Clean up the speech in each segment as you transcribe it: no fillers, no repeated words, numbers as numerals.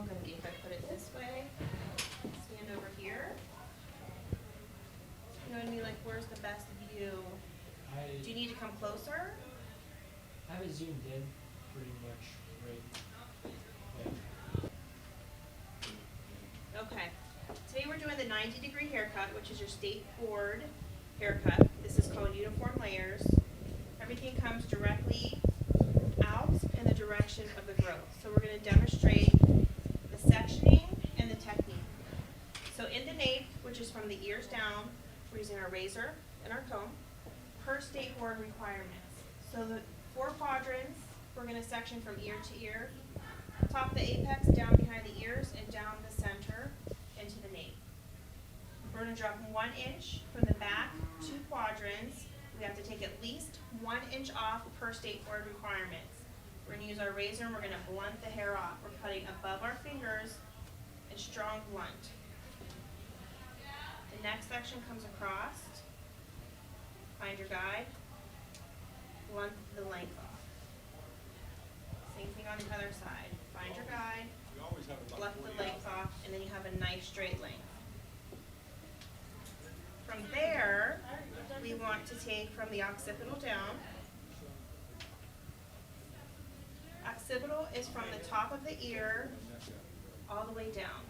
I'm gonna be if I put it this way. Stand over here. You know what I mean? Like, where's the best view? Do you need to come closer? I have it zoomed in pretty much right. Okay. Today we're doing the 90-degree haircut, which is your state board haircut. This is called uniform layers. Everything comes directly out in the direction of the growth. So we're going to demonstrate the sectioning and the technique. So in the nape, which is from the ears down, we're using our razor and our comb per state board requirements. So the 4 quadrants, we're going to section from ear to ear, top of the apex, down behind the ears, and down the center into the nape. We're going to drop 1 inch from the back, 2 quadrants. We have to take at least 1 inch off per state board requirements. We're going to use our razor and we're going to blunt the hair off. We're cutting above our fingers and strong blunt. The next section comes across. Find your guide. Blunt the length off. Same thing on the other side. Find your guide. Blunt the length off, and then you have a nice straight length. From there, we want to take from the occipital down. Occipital is from the top of the ear all the way down.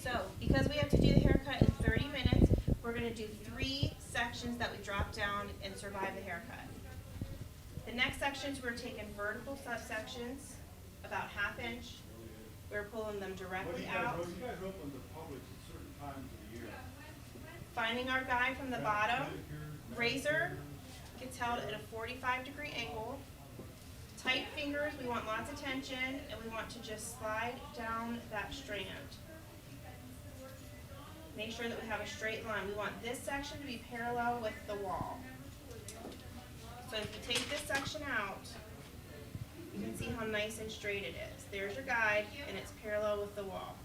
So, because we have to do the haircut in 30 minutes, we're going to do 3 sections that we drop down and survive the haircut. The next sections, we're taking vertical subsections, about 1/2 inch. We're pulling them directly out. You guys open the public at certain times of the year. Finding our guide from the bottom. Razor gets held at a 45-degree angle. Tight fingers, we want lots of tension, and we want to just slide down that strand. Make sure that we have a straight line. We want this section to be parallel with the wall. So if you take this section out, you can see how nice and straight it is. There's your guide, and it's parallel with the wall.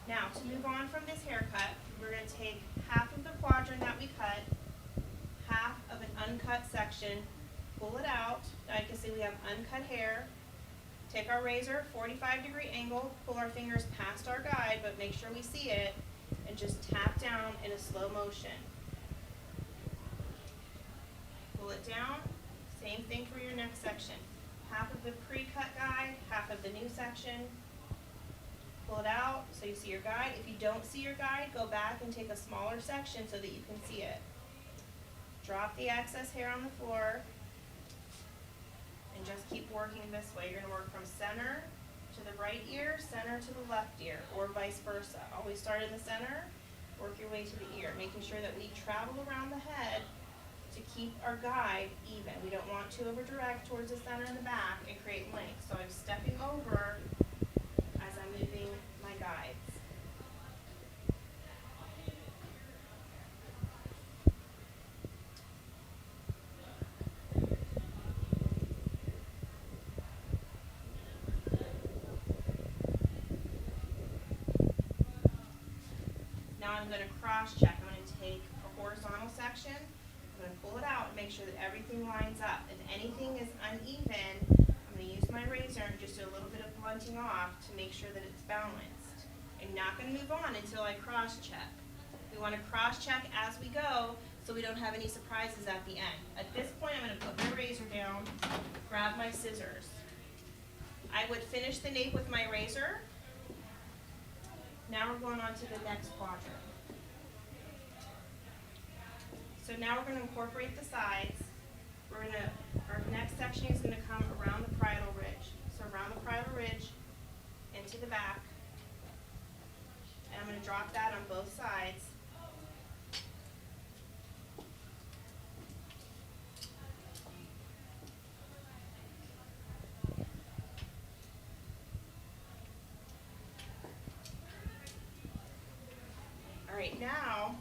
Now, to move on from this haircut, we're going to take 1/2 of the quadrant that we cut, 1/2 of an uncut section, pull it out. Now you can see we have uncut hair. Take our razor, 45-degree angle, pull our fingers past our guide, but make sure we see it, and just tap down in a slow motion. Pull it down. Same thing for your next section. 1/2 of the pre-cut guide, 1/2 of the new section. Pull it out so you see your guide. If you don't see your guide, go back and take a smaller section so that you can see it. Drop the excess hair on the floor and just keep working this way. You're going to work from center to the right ear, center to the left ear, or vice versa. Always start in the center, work your way to the ear, making sure that we travel around the head to keep our guide even. We don't want to over direct towards the center and the back and create length. So I'm stepping over as I'm moving my guides. Now I'm going to cross check. I'm going to take a horizontal section. I'm going to pull it out and make sure that everything lines up. If anything is uneven, I'm going to use my razor and just do a little bit of blunting off to make sure that it's balanced. I'm not going to move on until I cross check. We want to cross check as we go so we don't have any surprises at the end. At this point, I'm going to put my razor down, grab my scissors. I would finish the nape with my razor. Now we're going on to the next quadrant. So now we're going to incorporate the sides. Our next section is going to come around the parietal ridge. So around the parietal ridge, into the back. And I'm going to drop that on both sides. All right, now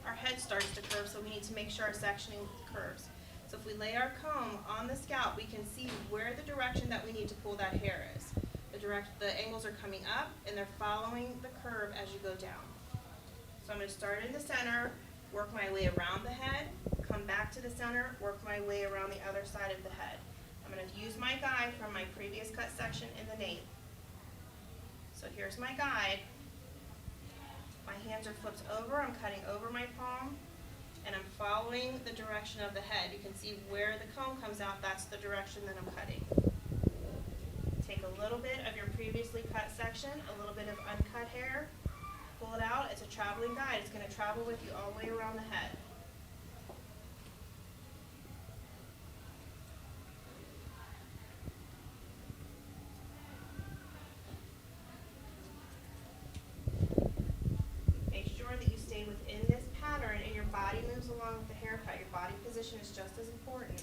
our head starts to curve, so we need to make sure our sectioning curves. So if we lay our comb on the scalp, we can see where the direction that we need to pull that hair is. The angles are coming up and they're following the curve as you go down. So I'm gonna start in the center, work my way around the head, come back to the center, work my way around the other side of the head. I'm gonna use my guide from my previous cut section in the nape. So here's my guide. My hands are flipped over, I'm cutting over my palm, and I'm following the direction of the head. You can see where the comb comes out, that's the direction that I'm cutting. Take a little bit of your previously cut section, a little bit of uncut hair, pull it out. It's a traveling guide. It's going to travel with you all the way around the head. Make sure that you stay within this pattern and your body moves along with the haircut. Your body position is just as important.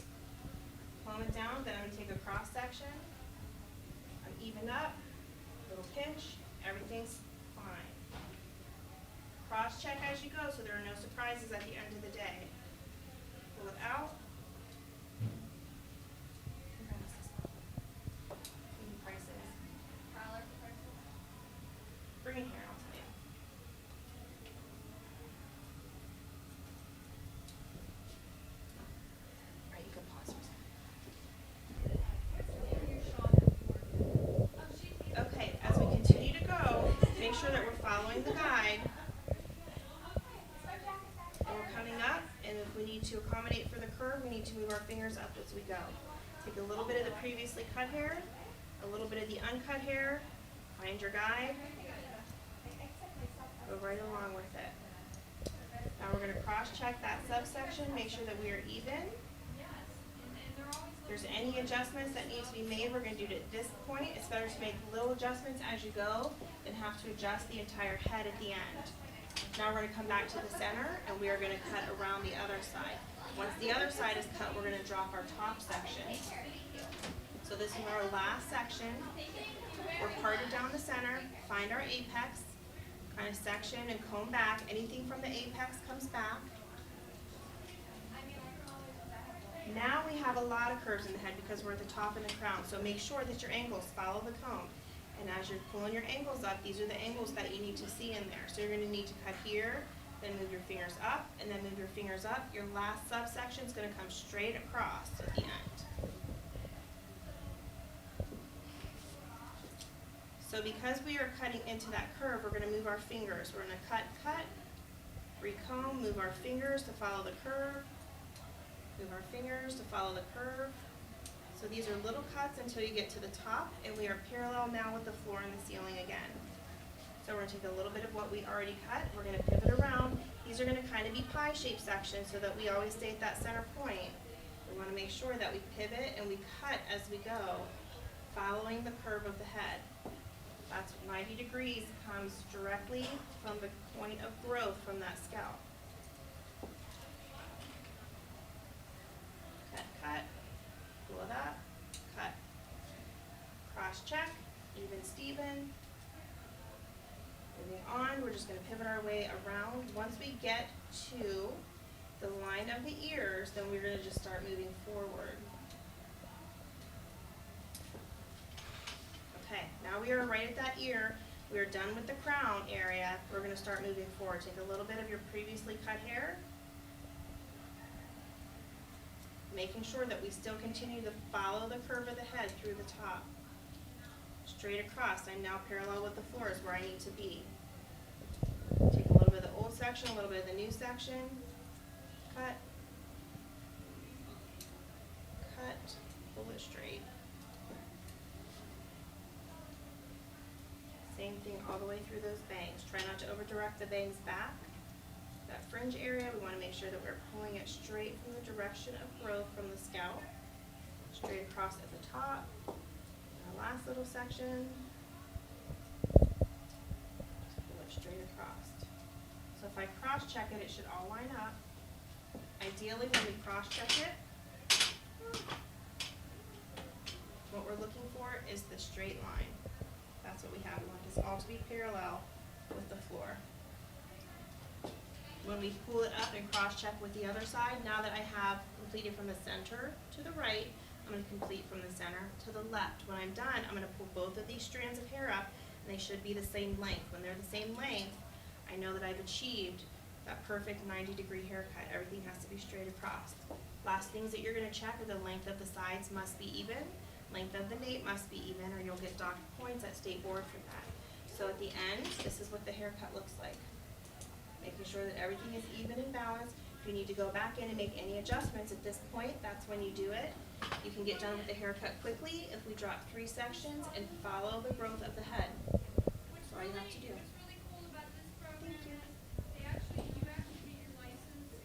Comb it down, then I'm going to take a cross section. I'm even up, little pinch, everything's fine. Cross check as you go so there are no surprises at the end of the day. Pull it out. Prices. Bring it here, I'll tell you. Alright, you can pause for a second. Okay, as we continue to go, make sure that we're following the guide. And we're coming up, and if we need to accommodate for the curve, we need to move our fingers up as we go. Take a little bit of the previously cut hair, a little bit of the uncut hair, find your guide, go right along with it. Now we're going to cross-check that subsection, make sure that we are even. If there's any adjustments that need to be made, we're going to do it at this point. It's better to make little adjustments as you go than have to adjust the entire head at the end. Now we're going to come back to the center and we are going to cut around the other side. Once the other side is cut, we're going to drop our top section. So this is our last section. We're parted down the center, find our apex, kind of section and comb back. Anything from the apex comes back. Now we have a lot of curves in the head because we're at the top and the crown. So make sure that your angles follow the comb. And as you're pulling your angles up, these are the angles that you need to see in there. So you're going to need to cut here, then move your fingers up, and then move your fingers up. Your last subsection is going to come straight across at the end. So because we are cutting into that curve, we're going to move our fingers. We're going to cut, recomb, move our fingers to follow the curve, move our fingers to follow the curve. So these are little cuts until you get to the top, and we are parallel now with the floor and the ceiling again. So we're going to take a little bit of what we already cut, we're going to pivot around. These are going to kind of be pie-shaped sections so that we always stay at that center point. We want to make sure that we pivot and we cut as we go, following the curve of the head. That's 90 degrees comes directly from the point of growth from that scalp. Cut, pull it up, cut. Cross check, even Steven. Moving on, we're just going to pivot our way around. Once we get to the line of the ears, then we're going to just start moving forward. Okay, now we are right at that ear. We are done with the crown area. We're going to start moving forward. Take a little bit of your previously cut hair, making sure that we still continue to follow the curve of the head through the top. Straight across. I'm now parallel with the floor is where I need to be. Take a little bit of the old section, a little bit of the new section. Cut. Cut. Pull it straight. Same thing all the way through those bangs. Try not to over direct the bangs back. That fringe area, we want to make sure that we're pulling it straight from the direction of growth from the scalp. Straight across at the top. Our last little section. Just pull it straight across. So if I cross check it, it should all line up. Ideally, when we cross check it, what we're looking for is the straight line. That's what we have. We want this all to be parallel with the floor. When we pull it up and cross-check with the other side, now that I have completed from the center to the right, I'm going to complete from the center to the left. When I'm done, I'm going to pull both of these strands of hair up, and they should be the same length. When they're the same length, I know that I've achieved that perfect 90-degree haircut. Everything has to be straight across. Last things that you're gonna check are the length of the sides must be even, length of the nape must be even, or you'll get docked points at state board for that. So at the end, this is what the haircut looks like. Making sure that everything is even and balanced. If you need to go back in and make any adjustments at this point, that's when you do it. You can get done with the haircut quickly if we drop 3 sections and follow the growth of the head. That's all you have to do.